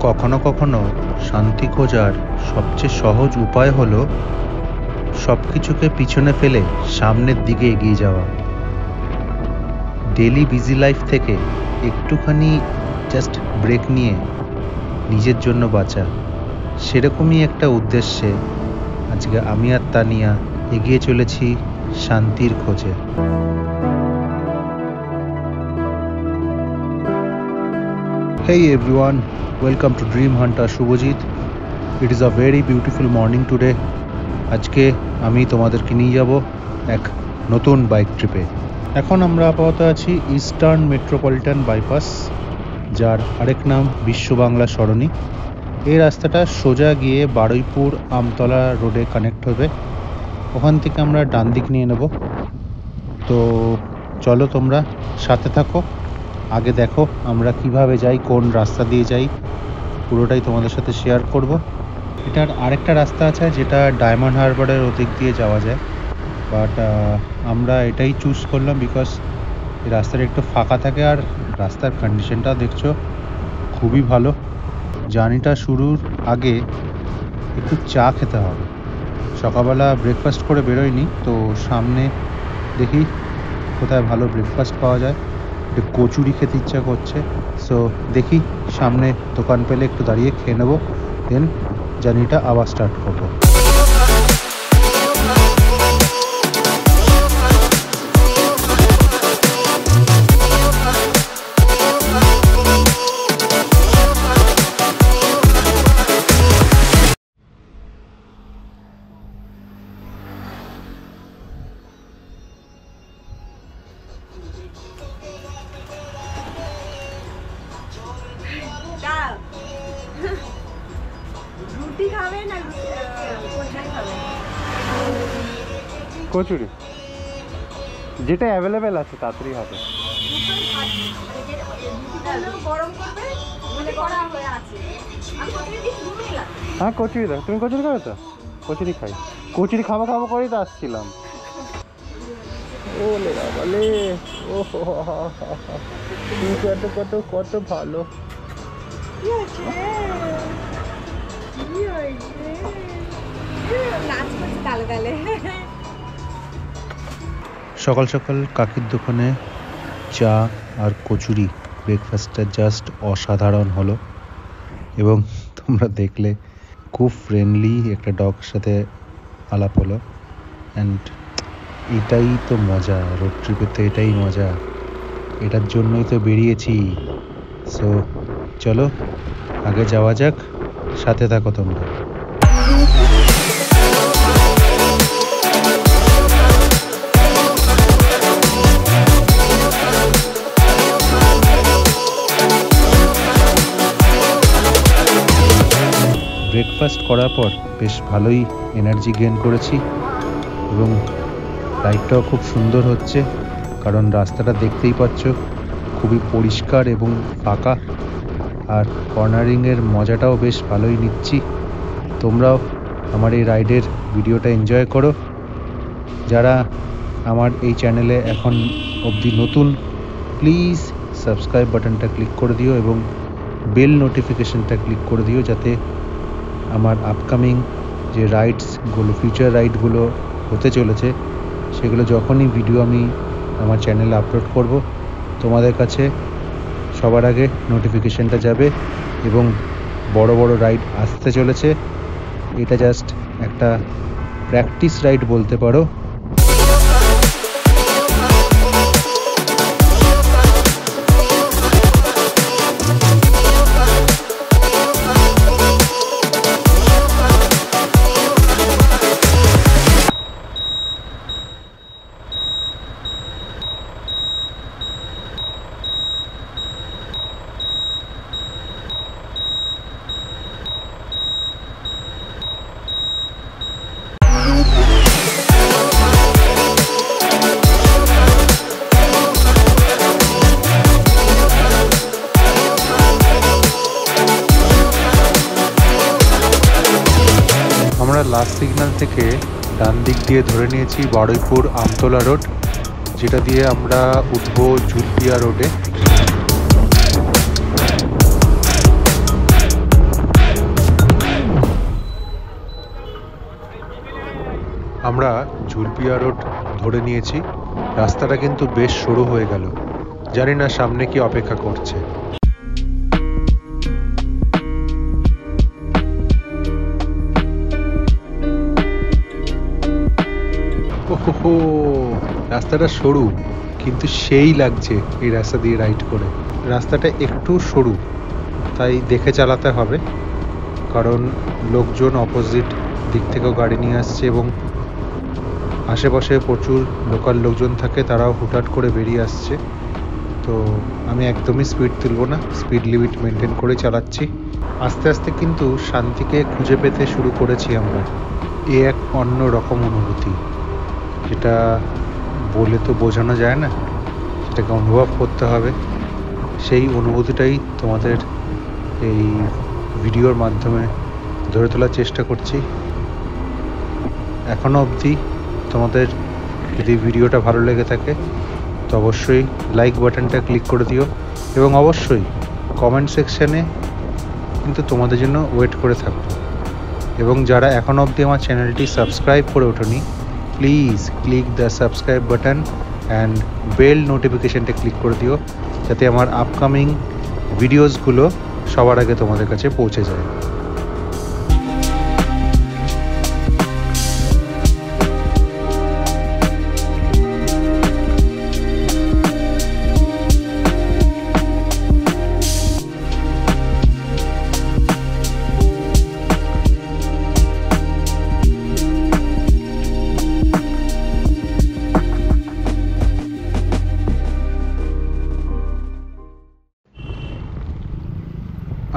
কখনো কখনো শান্তি খোঁজার সবচেয়ে সহজ উপায় হলো সব কিছুকে পিছনে ফেলে সামনের দিকে এগিয়ে যাওয়া। ডেলি বিজি লাইফ থেকে একটুখানি জাস্ট ব্রেক নিয়ে নিজের জন্য বাঁচা, সেরকমই একটা উদ্দেশ্যে আজকে আমি আর তানিয়া এগিয়ে চলেছি শান্তির খোঁজে। Hey everyone, welcome to Dream Hunter Shubhajit. It is a very beautiful morning today. আজকে আমি তোমাদেরকে নিয়ে যাব এক নতুন বাইক ট্রিপে। এখন আমরা আপাতত আছি ইস্টার্ন মেট্রোপলিটন বাইপাস, যার আরেক নাম বিশ্ব বাংলা সরণি। এই রাস্তাটা সোজা গিয়ে বারুইপুর আমতলা রোডে কানেক্ট হবে। ওখান থেকে আমরা ডান দিক নিয়ে নেব। তো চলো তোমরা সাথে থাকো, আগে দেখো আমরা কিভাবে যাই, কোন রাস্তা দিয়ে যাই, পুরোটাই তোমাদের সাথে শেয়ার করব। এটার আরেকটা রাস্তা আছে যেটা ডায়মন্ড হারবারের ওদিক দিয়ে যাওয়া যায়, বাট আমরা এটাই চুজ করলাম বিকজ এই রাস্তাটা একটু ফাঁকা থাকে আর রাস্তার কন্ডিশনটা দেখছো খুবই ভালো। জার্নিটা শুরুর আগে একটু চা খেতে হবে। সকালবেলা ব্রেকফাস্ট করে বেরোয়নি, তো সামনে দেখি কোথায় ভালো ব্রেকফাস্ট পাওয়া যায়। একটু কচুরি খেতে ইচ্ছা করছে, সো দেখি সামনে দোকান পেলে একটু দাঁড়িয়ে খেয়ে নেবো, দেন জার্নিটা আবার স্টার্ট করবো। রুটি খাবে না খাবে? কচুরি যেটা অ্যাভেলেবেল আছে তাড়াতাড়ি হবে। গরম করবে মানে করা হয়ে আছে। হ্যাঁ কচুরি দাও। তুমি কচুরি খাবে তো? কচুরি খাই। কচুরি খাবো খাবো করেই তো আসছিলাম। ওলে বাবালে, ও কত কত কত ভালো। সকাল সকাল কাকির দোকানে চা আর কচুরি, ব্রেকফাস্টটা জাস্ট অসাধারণ হলো। এবং তোমরা দেখলে খুব ফ্রেন্ডলি একটা ডগের সাথে আলাপ হলো। অ্যান্ড এটাই তো মজা, রোড ট্রিপের তো এটাই মজা, এটার জন্যই তো বেরিয়েছি। সো চলো আগে যাওয়া যাক, সাথে থাকো তোমরা। ব্রেকফাস্ট করার পর বেশ ভালোই এনার্জি গেইন করেছি এবং রাইডটাও খুব সুন্দর হচ্ছে, কারণ রাস্তাটা দেখতেই পাচ্ছ খুবই পরিষ্কার এবং ফাঁকা, আর কর্নারিংয়ের মজাটাও বেশ ভালোই নিচ্ছি। তোমরাও আমার এই রাইডের ভিডিওটা এনজয় করো। যারা আমার এই চ্যানেলে এখন অবধি নতুন, প্লিজ সাবস্ক্রাইব বাটনটা ক্লিক করে দিও এবং বেল নোটিফিকেশনটা ক্লিক করে দিও, যাতে আমার আপকামিং যে রাইডসগুলো, ফিউচার রাইডগুলো হতে চলেছে, সেগুলো যখনই ভিডিও আমি আমার চ্যানেলে আপলোড করব, তোমাদের কাছে সবার আগে নোটিফিকেশনটা যাবে। এবং বড় বড় রাইড আসতে চলেছে, এটা জাস্ট একটা প্র্যাকটিস রাইড বলতে পারো। লাস্ট সিগন্যাল থেকে ডান দিক দিয়ে ধরে নিয়েছি বারুইপুর আমতলা রোড, যেটা দিয়ে আমরা উঠবো জুলপিয়া রোডে। আমরা ঝুলপিয়া রোড ধরে নিয়েছি। রাস্তাটা কিন্তু বেশ সরু হয়ে গেল, জানি না সামনে কি অপেক্ষা করছে। ওহো, রাস্তাটা সরু কিন্তু সেই লাগছে এই রাস্তা দিয়ে রাইড করে। রাস্তাটা একটু সরু, তাই দেখে চালাতে হবে, কারণ লোকজন অপোজিট দিক থেকেও গাড়ি নিয়ে আসছে এবং আশেপাশে প্রচুর লোকাল লোকজন থাকে, তারাও হুটহাট করে বেরিয়ে আসছে। তো আমি একদমই স্পিড তুলবো না, স্পিড লিমিট মেনটেন করে চালাচ্ছি। আস্তে আস্তে কিন্তু শান্তিকে খুঁজে পেতে শুরু করেছি আমরা। এ এক অন্য রকম অনুভূতি, যেটা বলে তো বোঝানো যায় না, সেটাকে অনুভব করতে হবে। সেই অনুভূতিটাই তোমাদের এই ভিডিওর মাধ্যমে ধরে তোলার চেষ্টা করছি। এখনও অবধি তোমাদের যদি ভিডিওটা ভালো লেগে থাকে তো অবশ্যই লাইক বাটনটা ক্লিক করে দিও, এবং অবশ্যই কমেন্ট সেকশানে কিন্তু তোমাদের জন্য ওয়েট করে থাকবো। এবং যারা এখনও অবধি আমার চ্যানেলটি সাবস্ক্রাইব করে ওঠোনি, please click the subscribe button and bell নোটিফিকেশানটা ক্লিক করে দিও, যাতে আমার আপকামিং ভিডিওসগুলো সবার আগে তোমাদের কাছে পৌঁছে যায়।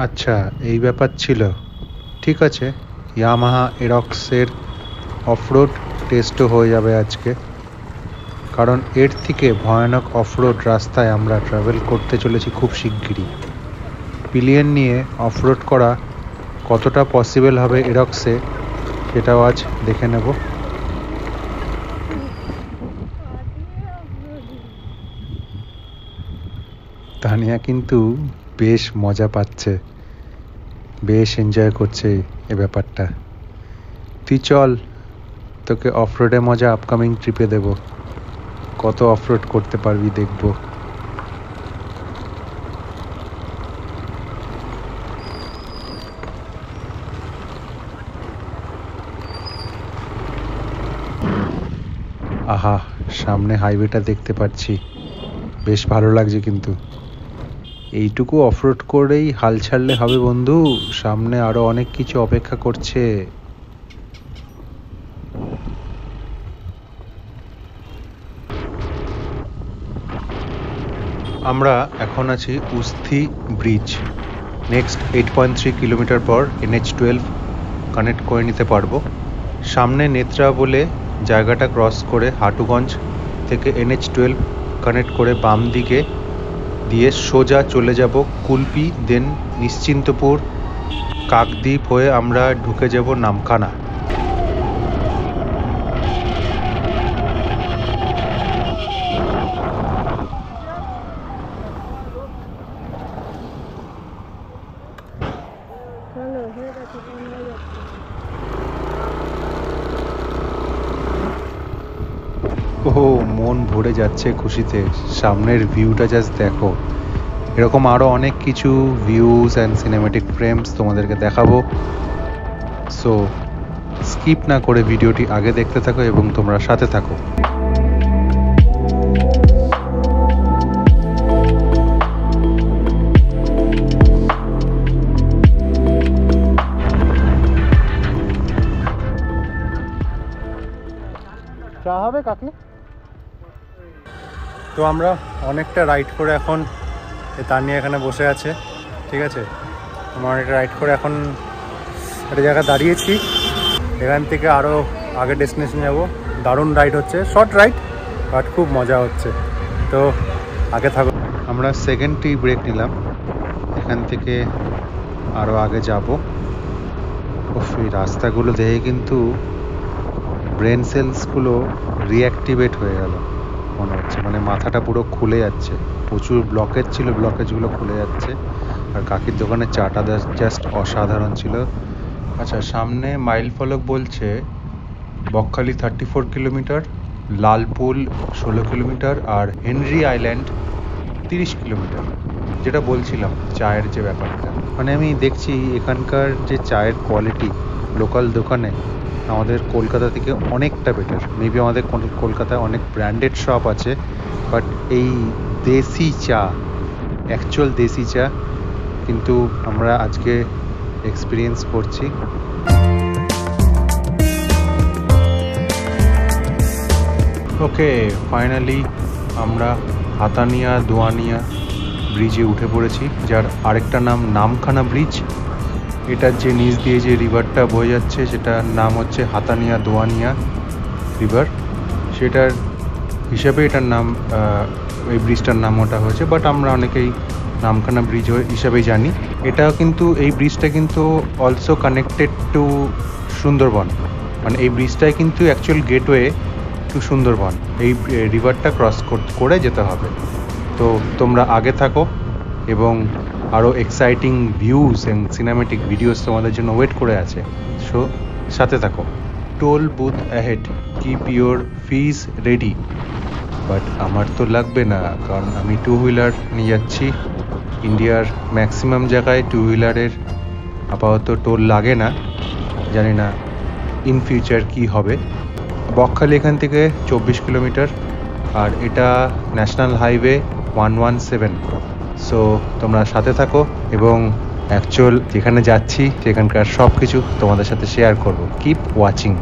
আচ্ছা, এই ব্যাপার ছিল। ঠিক আছে, ইয়ামাহা এরক্সের অফরোড টেস্টও হয়ে যাবে আজকে, কারণ এর থেকে ভয়ানক অফরোড রাস্তায় আমরা ট্রাভেল করতে চলেছি খুব শিগগিরই। পিলিয়ন নিয়ে অফরোড করা কতটা পসিবল হবে এরক্সে, সেটাও আজ দেখে নেব। তানিয়া কিন্তু বেশ মজা পাচ্ছে, বেশ এনজয় করছে এ ব্যাপারটা। তুই চল, তোকে অফরোডে মজা আপকামিং ট্রিপে দেব, কত অফরোড করতে পারবি দেখব। আহা, সামনে হাইওয়েটা দেখতে পাচ্ছি, বেশ ভালো লাগছে। কিন্তু এইটুকু অফরোড করেই হাল ছাড়লে হবে বন্ধু, সামনে আরো অনেক কিছু অপেক্ষা করছে। আমরা এখন আছি উস্থি ব্রিজ। নেক্সট 8.3 কিলোমিটার পর NH12 কানেক্ট করে নিতে পারবো। সামনে নেত্রা বলে জায়গাটা ক্রস করে হাটুগঞ্জ থেকে NH12 কানেক্ট করে বাম দিকে দিয়ে সোজা চলে যাব কুলপি, দেন নিশ্চিন্তপুর, কাকদ্বীপ হয়ে আমরা ঢুকে যাব নামখানা। ও মন ভরে যাচ্ছে খুশিতে, সামনের ভিউটা জাস্ট দেখো। এরকম আরও অনেক কিছু ভিউজ অ্যান্ড সিনেম্যাটিক ফ্রেমস তোমাদেরকে দেখাবো। সো স্কিপ না করে ভিডিওটি আগে দেখতে থাকো এবং তোমরা সাথে থাকো। চা হবে কাকি? তো আমরা অনেকটা রাইড করে এখন তানিয়া এখানে বসে আছে, ঠিক আছে। আমরা অনেকটা রাইড করে এখন একটা জায়গায় দাঁড়িয়েছি। এখান থেকে আরও আগে ডেস্টিনেশন যাব। দারুণ রাইড হচ্ছে, শর্ট রাইড বাট খুব মজা হচ্ছে। তো আগে থাকো। আমরা সেকেন্ড টি ব্রেক নিলাম, এখান থেকে আরও আগে যাব। এই রাস্তাগুলো দেখে কিন্তু ব্রেন সেলসগুলো রিঅ্যাক্টিভেট হয়ে গেল মনে হচ্ছে, মানে মাথাটা পুরো খুলে যাচ্ছে। প্রচুর ব্লকেজ ছিল, ব্লকেজগুলো খুলে যাচ্ছে। আর কাকির দোকানের চাটা জাস্ট অসাধারণ ছিল। আচ্ছা, সামনে মাইল ফলক বলছে বকখালি 34 কিলোমিটার, লালপুল 16 কিলোমিটার, আর হেনরি আইল্যান্ড 30 কিলোমিটার। যেটা বলছিলাম চায়ের যে ব্যাপারটা, মানে আমি দেখছি এখানকার যে চায়ের কোয়ালিটি লোকাল দোকানে আমাদের কলকাতা থেকে অনেকটা বেটার। মেবি আমাদের কলকাতায় অনেক ব্র্যান্ডেড শপ আছে, বাট এই দেশি চা, অ্যাকচুয়াল দেশি চা কিন্তু আমরা আজকে এক্সপিরিয়েন্স করছি। ওকে, ফাইনালি আমরা হাতানিয়া দোয়ানিয়া ব্রিজে উঠে পড়েছি, যার আরেকটা নাম নামখানা ব্রিজ। এটার যে নিচ দিয়ে যে রিভারটা বয়ে যাচ্ছে সেটার নাম হচ্ছে হাতানিয়া দোয়ানিয়া রিভার। সেটার হিসাবে এটার নাম, এই ব্রিজটার নাম ওটা হয়েছে, বাট আমরা অনেকেই নামখানা ব্রিজ হিসাবেই জানি। এটা কিন্তু, এই ব্রিজটা কিন্তু অলসো কানেক্টেড টু সুন্দরবন, মানে এই ব্রিজটাই কিন্তু অ্যাকচুয়াল গেটওয়ে টু সুন্দরবন। এই রিভারটা ক্রস করে যেতে হবে। তো তোমরা আগে থাকো এবং আরও এক্সাইটিং ভিউজ এবং সিনেমেটিক ভিডিওস তোমাদের জন্য ওয়েট করে আছে। সো সাথে থাকো। Toll booth ahead, keep your fees ready. But আমার তো লাগবে না, কারণ আমি টু হুইলার নিয়ে যাচ্ছি। ইন্ডিয়ার ম্যাক্সিমাম জায়গায় টু হুইলারের আপাতত টোল লাগে না, জানি না ইন ফিউচার কি হবে। বকখালি এখান থেকে 24 কিলোমিটার, আর এটা ন্যাশনাল হাইওয়ে 117। সো তোমরা সাথে থাকো এবং অ্যাকচুয়াল যেখানে যাচ্ছি সেখানকার সব কিছু তোমাদের সাথে শেয়ার করব। Keep watching.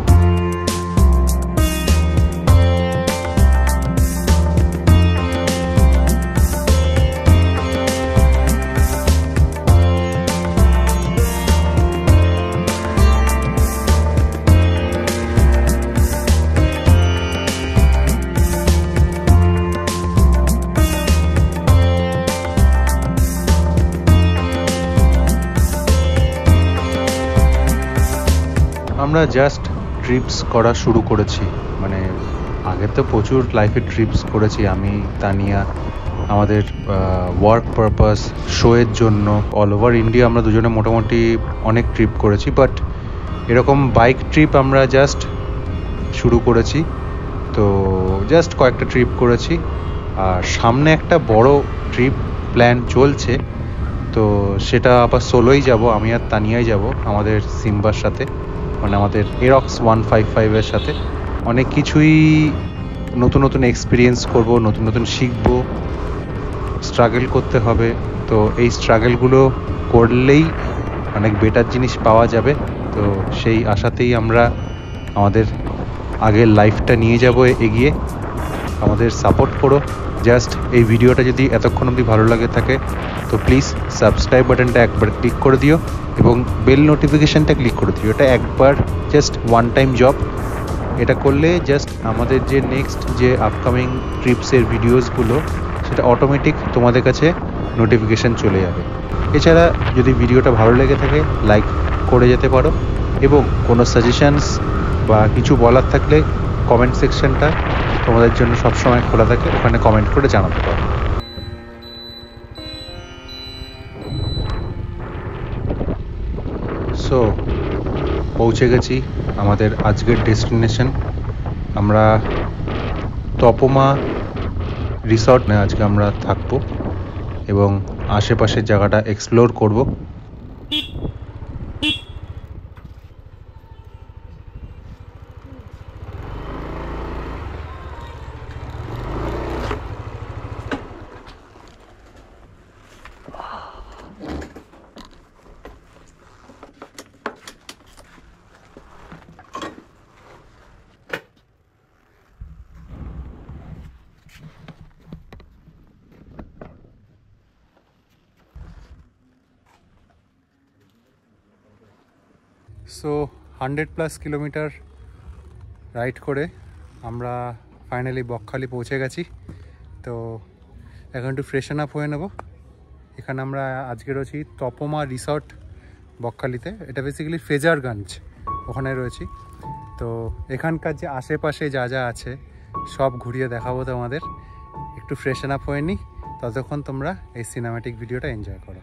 আমরা জাস্ট ট্রিপস করা শুরু করেছি, মানে আগে তো প্রচুর লাইফে ট্রিপস করেছি আমি, তানিয়া। আমাদের ওয়ার্ক পারপাস শোয়ের জন্য অল ওভার ইন্ডিয়া আমরা দুজনে মোটামুটি অনেক ট্রিপ করেছি, বাট এরকম বাইক ট্রিপ আমরা জাস্ট শুরু করেছি। তো জাস্ট কয়েকটা ট্রিপ করেছি, আর সামনে একটা বড় ট্রিপ প্ল্যান চলছে। তো সেটা আবার সোলোই যাব, আমি আর তানিয়াই যাব আমাদের সিম্বার সাথে, মানে আমাদের এরক্স 155-এর সাথে। অনেক কিছুই নতুন নতুন এক্সপিরিয়েন্স করব, নতুন নতুন শিখব, স্ট্রাগল করতে হবে। তো এই স্ট্রাগলগুলো করলেই অনেক বেটার জিনিস পাওয়া যাবে। তো সেই আশাতেই আমরা আমাদের আগের লাইফটা নিয়ে যাব এগিয়ে। আমাদের সাপোর্ট করো। জাস্ট এই ভিডিওটা যদি এতক্ষণ অবধি ভালো লাগে থাকে তো প্লিজ সাবস্ক্রাইব বাটনটা একবার ক্লিক করে দিও এবং বেল নোটিফিকেশানটা ক্লিক করে দিও। এটা একবার জাস্ট ওয়ান টাইম জব। এটা করলে জাস্ট আমাদের যে নেক্সট যে আপকামিং ট্রিপসের ভিডিওসগুলো সেটা অটোমেটিক তোমাদের কাছে নোটিফিকেশান চলে যাবে। এছাড়া যদি ভিডিওটা ভালো লেগে থাকে লাইক করে যেতে পারো, এবং কোনো সাজেশানস বা কিছু বলার থাকলে কমেন্ট সেকশনটা তোমাদের জন্য সবসময় খোলা থাকে, ওখানে কমেন্ট করে জানাতে পারো। সো পৌঁছে গেছি আমাদের আজকের ডেস্টিনেশন। আমরা তপোমা রিসর্টে আজকে আমরা থাকবো এবং আশেপাশের জায়গাটা এক্সপ্লোর করব। সো 100+ কিলোমিটার রাইড করে আমরা ফাইনালি বকখালি পৌঁছে গেছি। তো এখন একটু ফ্রেশন আপ হয়ে নেব। এখানে আমরা আজকে রয়েছি তপোমা রিসর্ট বকখালিতে। এটা বেসিক্যালি ফ্রেজারগঞ্জ, ওখানে রয়েছি। তো এখানকার যে আশেপাশে যা যা আছে সব ঘুরিয়ে দেখাবো তোমাদের। একটু ফ্রেশন আপ হয়ে নিই, ততক্ষণ তোমরা এই সিনেম্যাটিক ভিডিওটা এনজয় করো।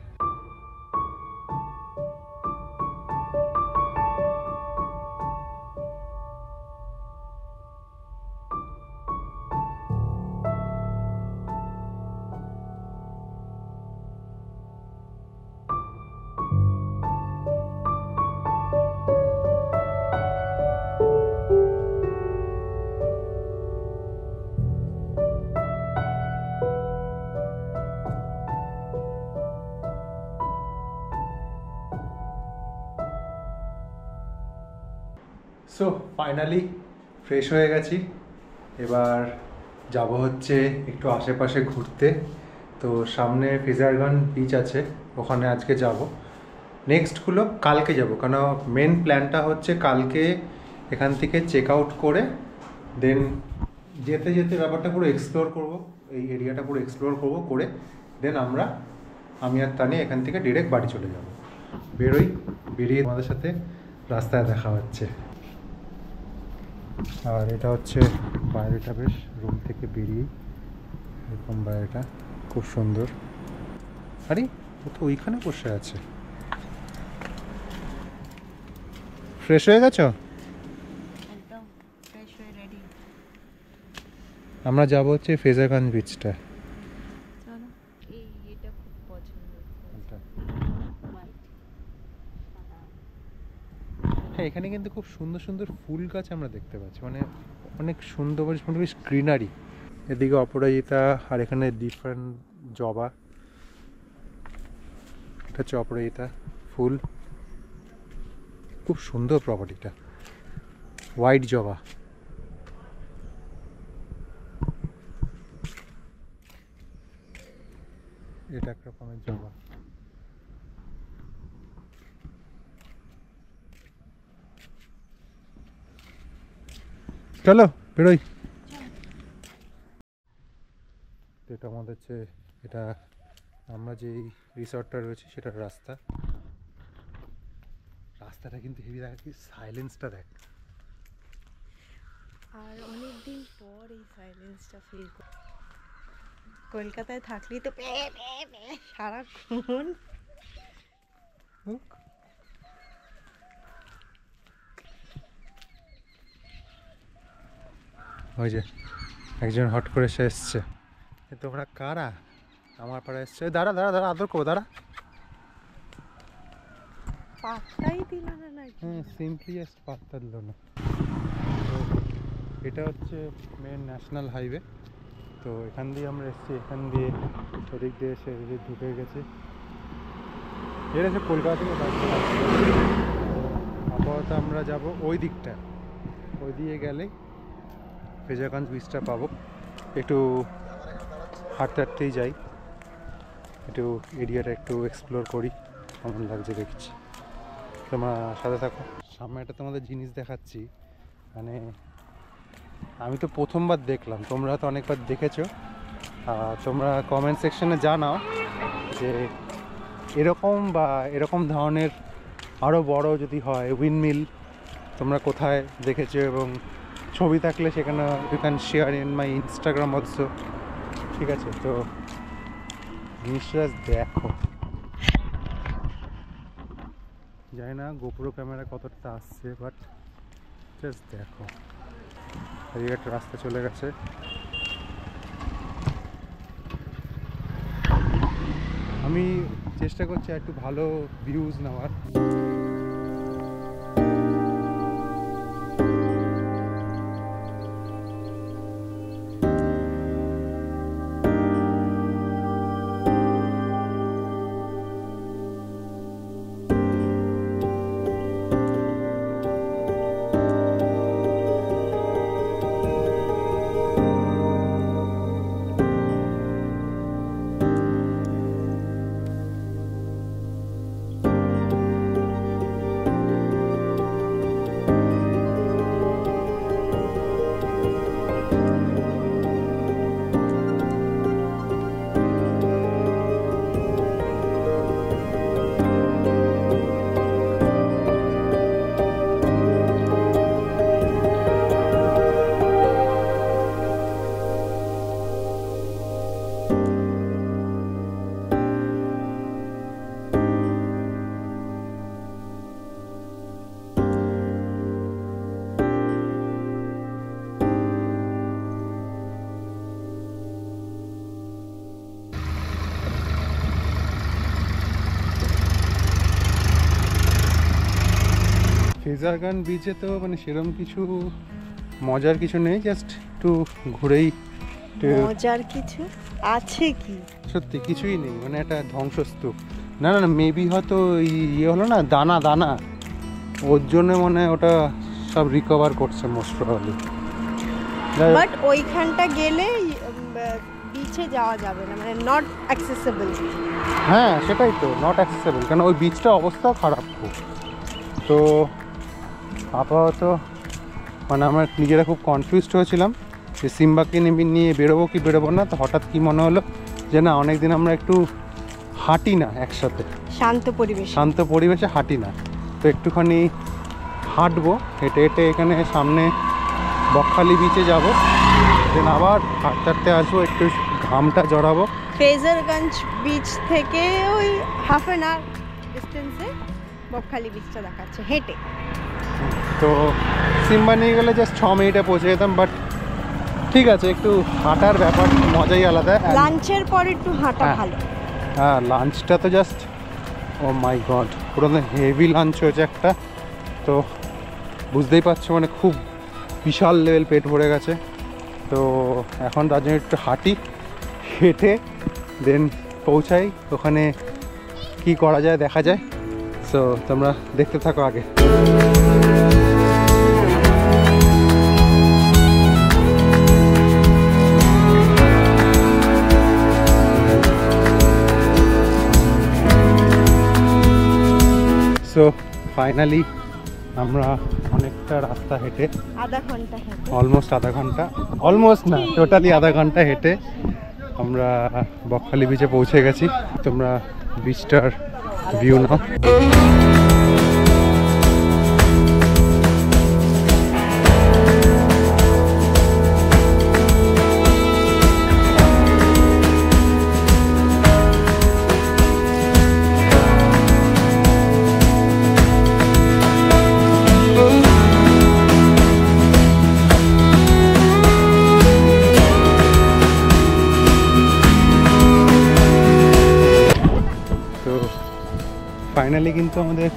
সো ফাইনালি ফ্রেশ হয়ে গেছি, এবার যাব হচ্ছে একটু আশেপাশে ঘুরতে। তো সামনে ফিজারগান বিচ আছে, ওখানে আজকে যাব। নেক্সটগুলো কালকে যাব, কারণ মেন প্ল্যানটা হচ্ছে কালকে এখান থেকে চেক আউট করে দেন যেতে যেতে ব্যাপারটা পুরো এক্সপ্লোর করব, এই এরিয়াটা পুরো এক্সপ্লোর করব, করে দেন আমি আর তানি এখান থেকে ডিরেক্ট বাড়ি চলে যাব। বেরিয়ে আমাদের সাথে রাস্তায় দেখা হচ্ছে। আর এটা হচ্ছে বাইরেটা, বেশ রুম থেকে বেরিয়ে এরকম বাইরেটা খুব সুন্দর। আরে ও তো ওইখানে বসে আছে। ফ্রেশ হয়ে গেছো? একদম ফ্রেশ হয়ে রেডি। আমরা যাব হচ্ছে ফিজারগান বিচটা। চলো, এটা খুব পছন্দ। হ্যাঁ, এখানে কিন্তু খুব সুন্দর সুন্দর ফুল গাছ আমরা দেখতে পাচ্ছি, মানে অনেক সুন্দর, বেশ গ্রিনারি। এদিকে অপরাজিতা, আর এখানে ডিফারেন্ট জবা। এটা হচ্ছে অপরাজিতা ফুল, খুব সুন্দর প্রপার্টিটা। হোয়াইট জবা, এটা এক রকমের জবা। চলো বেরোই। এটা আমাদের হচ্ছে, এটা আমরা যে রিসর্টটা রয়েছে সেটার রাস্তাটা কিন্তু হেভি। দেখা কি সাইলেন্সটা দেখ। আর অনেকদিন পর এই সাইলেন্সটা ফিল করি। কলকাতায় থাকলেই তো সারাক্ষণ। ওই যে একজন হট করে সে এসছে। তোমরা কারা? আমার পাড়া এসছে। দাঁড়া আদর করবো, দাঁড়া। পাত্তাই দিল না নাকি? সিম্পলি পাত্তা দিল না। এটা হচ্ছে মেন ন্যাশনাল হাইওয়ে। তো এখান দিয়ে আমরা এসেছি, এখান দিয়ে ওদিক দিয়ে এসে এদিকে ঢুকে গেছি। এর হচ্ছে কলকাতা থেকে আপাতত আমরা যাব ওই দিকটা। ওই দিয়ে গেলে ফিজারগান বিচটা পাবো। একটু হাঁটতেই যাই, একটু এরিয়াটা একটু এক্সপ্লোর করি, কেমন লাগছে দেখছি। তোমরা সাথে থাকো। সামনে একটা তোমাদের জিনিস দেখাচ্ছি, মানে আমি তো প্রথমবার দেখলাম, তোমরা তো অনেকবার দেখেছো। তোমরা কমেন্ট সেকশনে জানাও যে এরকম ধরনের আরও বড় যদি হয় উইন্ডমিল তোমরা কোথায় দেখেছো, এবং ছবি থাকলে সেখানে you can share in my Instagram also. ঠিক আছে, তো জিনিসটা দেখো। জানি না গোপ্রো ক্যামেরা কতটা আসছে, বাট জাস্ট দেখো। এই একটা রাস্তা চলে গেছে। আমি চেষ্টা করছি একটু ভালো ভিউজ নেওয়ার। ফিজারগান বিচে তো মানে সেরকম কিছু মজার কিছু নেই, জাস্ট একটু ঘুরেই। মজার কিছু আছে কি? সত্যি কিছুই নেই, মানে একটা ধ্বংসস্তূপ। না মেবি হয়তো ইয়ে হলো না, দানা ওর জন্য মানে ওটা সব রিকভার করছে মোস্ট প্রবাবলি। বাট ওইখানটা গেলে বিচে যাওয়া যাবে না, মানে নট অ্যাক্সেসেবল। হ্যাঁ সেটাই তো, নট অ্যাক্সেসেবল, কারণ ওই বিচটা অবস্থাও খারাপ খুব। তো আপাতত মানে আমরা নিজেরা খুব কনফিউজড হয়েছিলাম যে সিম্বাকে নিয়ে বেরোবো কি বেরোবো না। তো হঠাৎ কি মনে হলো যে না, অনেকদিন আমরা একটু হাঁটি না একসাথে, শান্ত পরিবেশে হাঁটি না, তো একটুখানি হাঁটবো, হেঁটে হেঁটে এখানে সামনে বকখালি বিচে যাব, দেন আবার হাঁটতে হাঁটতে আসবো, একটু ঘামটা জড়াবো। ফ্রেজারগঞ্জ বিচ থেকে ওই হাফ অ্যান আওয়ার ডিস্টেন্সে বকখালি বিচটা দেখাচ্ছে হেঁটে। তো সিম্বা নিয়ে গেলে জাস্ট 6 মিনিটে পৌঁছে যেতাম, বাট ঠিক আছে, একটু হাঁটার ব্যাপার মজাই আলাদা। লাঞ্চের পর একটু হাঁটা ভালো। হ্যাঁ লাঞ্চটা তো জাস্ট ও মাই গড, পুরো হেভি লাঞ্চ হয়েছে একটা। তো বুঝতেই পারছো মানে খুব বিশাল লেভেল পেট ভরে গেছে। তো এখন তার জন্য একটু হাঁটি, হেঁটে দেন পৌঁছাই, ওখানে কি করা যায় দেখা যায়। সো তোমরা দেখতে থাকো আগে। সো ফাইনালি আমরা অনেকটা রাস্তা হেঁটে, আধা ঘন্টা হেঁটে, অলমোস্ট আধা ঘন্টা, অলমোস্ট না টোটালি আধা ঘন্টা হেঁটে আমরা বকখালি বিচে পৌঁছে গেছি। তোমরা বিচটার ভিউ নাও। ফাইনালি কিন্তু আমাদের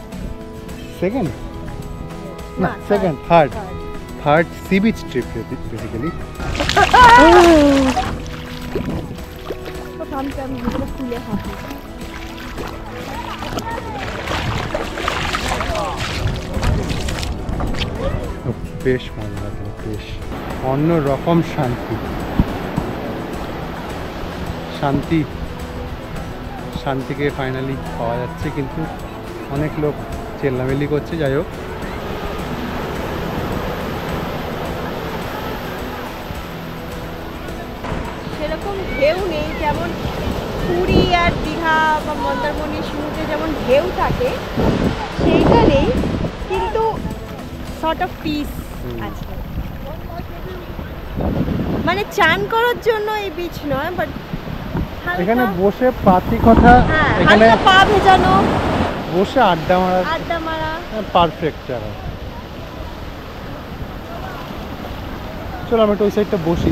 third sea beach trip basically. বেশ মজা লাগলো, বেশ অন্যরকম শান্তিকে ফাইনালি পাওয়া যাচ্ছে, কিন্তু অনেক লোক চেল্লামেল্লি করছে। যাই হোক, সেরকম ঢেউ নেই যেমন পুরী আর দীঘা বা মন্দারমণি সমুদ্রে যেমন ঢেউ থাকে সেইটা নেই, কিন্তু সর্ট অফ পিস আছে। মানে চান করার জন্য এই বিচ নয়, বাট এখানে বসে পাতি কথা, এখানে পা ভেজানো, বসে আড্ডা মারা পারফেক্ট জায়গা। চলো আমি একটু ওই সাইডটা বসি।